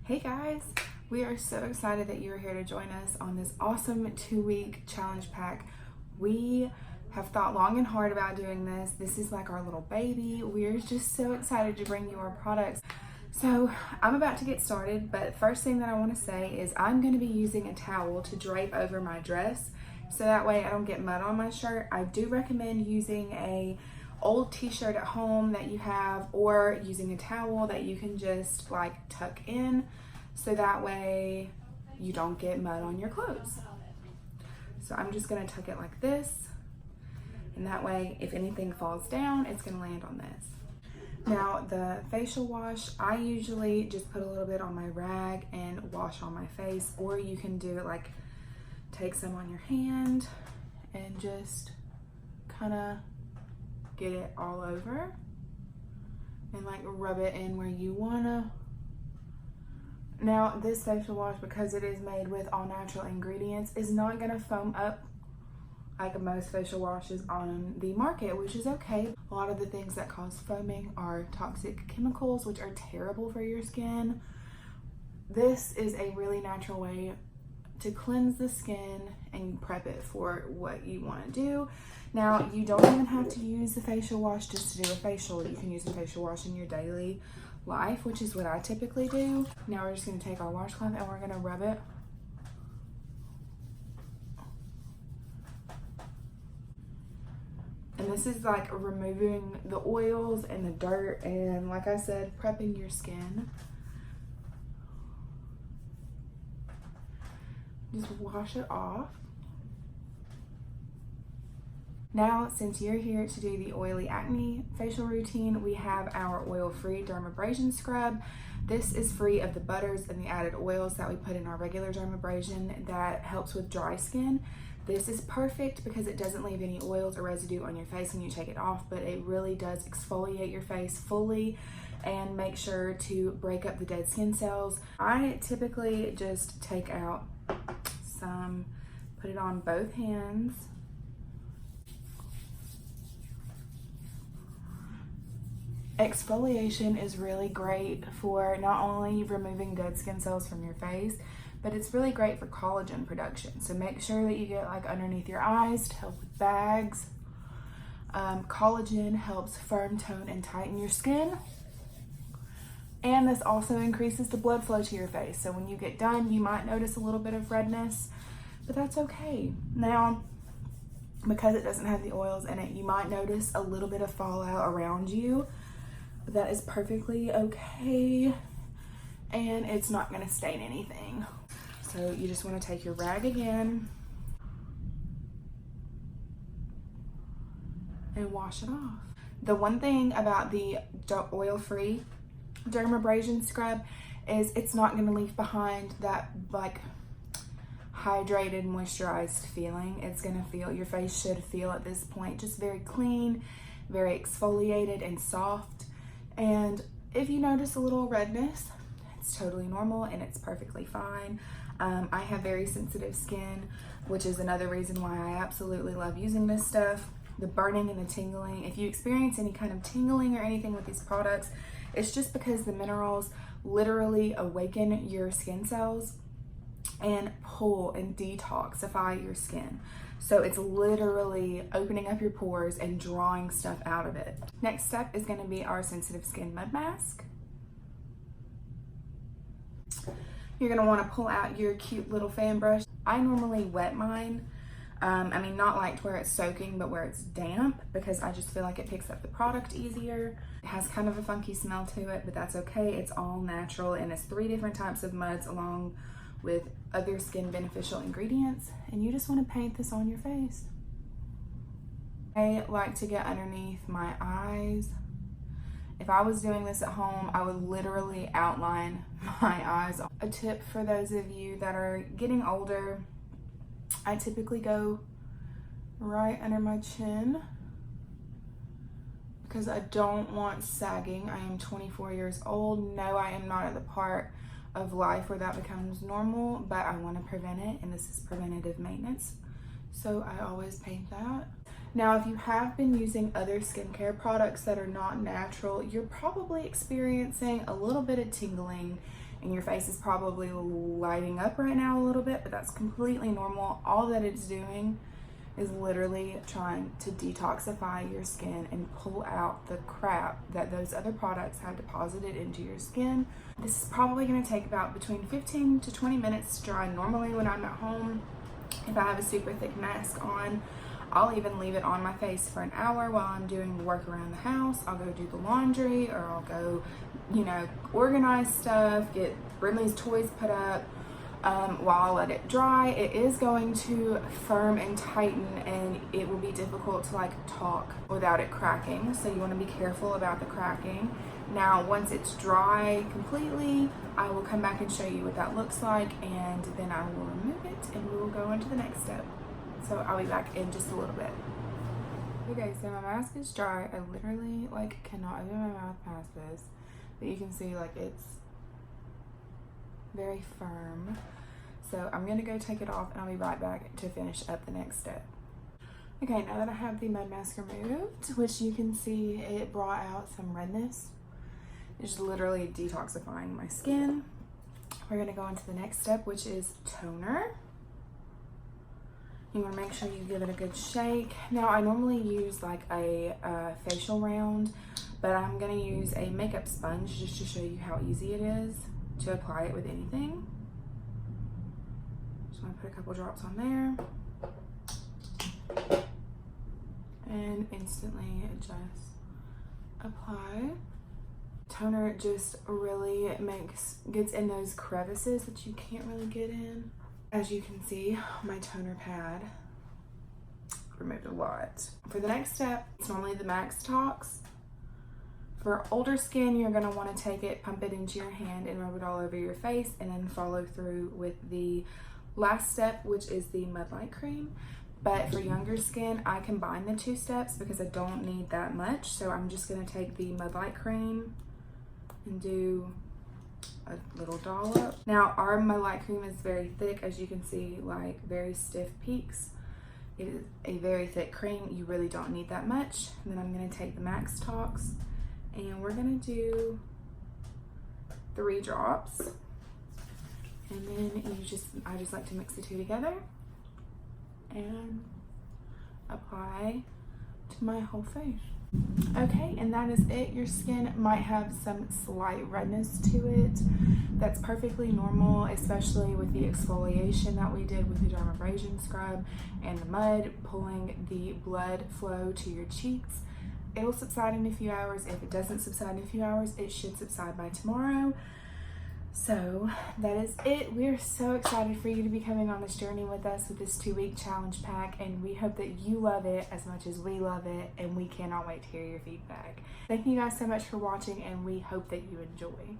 Hey guys, we are so excited that you are here to join us on this awesome 2-week challenge pack. We have thought long and hard about doing this. This is like our little baby. We're just so excited to bring you our products. So I'm about to get started, but first thing that I want to say is I'm going to be using a towel to drape over my dress so that way I don't get mud on my shirt. I do recommend using a old t-shirt at home that you have, or using a towel that you can just like tuck in so that way you don't get mud on your clothes. So I'm just gonna tuck it like this, and that way if anything falls down, it's gonna land on this. Now the facial wash, I usually just put a little bit on my rag and wash on my face, or you can do it like take some on your hand and just kind of get it all over and like rub it in where you wanna. Now this facial wash, because it is made with all natural ingredients, is not gonna foam up like most facial washes on the market, which is okay. A lot of the things that cause foaming are toxic chemicals, which are terrible for your skin. This is a really natural way to cleanse the skin and prep it for what you want to do. Now, you don't even have to use the facial wash just to do a facial. You can use the facial wash in your daily life, which is what I typically do. Now we're just going to take our washcloth and we're going to rub it. And this is like removing the oils and the dirt and, like I said, prepping your skin. Just wash it off. Now, since you're here to do the oily acne facial routine, we have our oil-free dermabrasion scrub. This is free of the butters and the added oils that we put in our regular dermabrasion that helps with dry skin. This is perfect because it doesn't leave any oils or residue on your face when you take it off, but it really does exfoliate your face fully and make sure to break up the dead skin cells. I typically just take out some, put it on both hands. Exfoliation is really great for not only removing dead skin cells from your face, but it's really great for collagen production. So make sure that you get like underneath your eyes to help with bags. Collagen helps firm, tone, and tighten your skin. And this also increases the blood flow to your face. So when you get done, you might notice a little bit of redness, but that's okay. Now, because it doesn't have the oils in it, you might notice a little bit of fallout around you, but that is perfectly okay. And it's not gonna stain anything. So you just wanna take your rag again and wash it off. The one thing about the oil-free dermabrasion scrub is it's not going to leave behind that like hydrated, moisturized feeling. It's going to feel, your face should feel at this point just very clean, very exfoliated and soft. And if you notice a little redness, it's totally normal and it's perfectly fine. I have very sensitive skin, which is another reason why I absolutely love using this stuff. The burning and the tingling, if you experience any kind of tingling or anything with these products, it's just because the minerals literally awaken your skin cells and pull and detoxify your skin. So it's literally opening up your pores and drawing stuff out of it. Next step is going to be our sensitive skin mud mask. You're going to want to pull out your cute little fan brush. I normally wet mine. I mean, not like where it's soaking, but where it's damp, because I just feel like it picks up the product easier. It has kind of a funky smell to it, but that's okay. It's all natural, and it's 3 different types of muds along with other skin beneficial ingredients, and you just want to paint this on your face. I like to get underneath my eyes. If I was doing this at home, I would literally outline my eyes. A tip for those of you that are getting older, I typically go right under my chin because I don't want sagging. I am 24 years old. No, I am not at the part of life where that becomes normal, but I want to prevent it, and this is preventative maintenance. So I always paint that. Now, if you have been using other skincare products that are not natural, you're probably experiencing a little bit of tingling and your face is probably lighting up right now a little bit, but that's completely normal. All that it's doing is literally trying to detoxify your skin and pull out the crap that those other products have deposited into your skin. This is probably going to take about between 15 to 20 minutes to dry. Normally when I'm at home, if I have a super thick mask on, I'll even leave it on my face for an hour while I'm doing work around the house. I'll go do the laundry, or I'll go, organize stuff, get Brinley's toys put up. While I let it dry, it is going to firm and tighten, and it will be difficult to talk without it cracking. So you want to be careful about the cracking. Now, once it's dry completely, I will come back and show you what that looks like, and then I will remove it and we will go on to the next step. So I'll be back in just a little bit. Okay, so my mask is dry. I literally cannot open my mouth past this, but you can see it's very firm. So I'm gonna go take it off and I'll be right back to finish up the next step. Okay, now that I have the mud mask removed, which you can see it brought out some redness, it's literally detoxifying my skin. We're gonna go on to the next step, which is toner. You want to make sure you give it a good shake. Now, I normally use a facial round, but I'm going to use a makeup sponge just to show you how easy it is to apply it with anything. Just want to put a couple drops on there. And instantly just apply. Toner just really gets in those crevices that you can't really get in. As you can see, my toner pad removed a lot. For the next step, it's normally the Max Tox. For older skin, you're gonna wanna take it, pump it into your hand and rub it all over your face, and then follow through with the last step, which is the Mud Light Cream. But for younger skin, I combine the two steps because I don't need that much. So I'm just gonna take the Mud Light Cream and do a little dollop. Now, our Mud Light Cream is very thick, as you can see, very stiff peaks. It is a very thick cream. You really don't need that much. And then I'm gonna take the Max Tox and we're gonna do 3 drops. And then I just like to mix the two together and apply to my whole face. Okay, and that is it. Your skin might have some slight redness to it. That's perfectly normal, especially with the exfoliation that we did with the dermabrasion scrub and the mud pulling the blood flow to your cheeks. It'll subside in a few hours. If it doesn't subside in a few hours, it should subside by tomorrow. So that is it. We are so excited for you to be coming on this journey with us with this 2-week challenge pack, and we hope that you love it as much as we love it, and we cannot wait to hear your feedback. Thank you guys so much for watching, and we hope that you enjoy.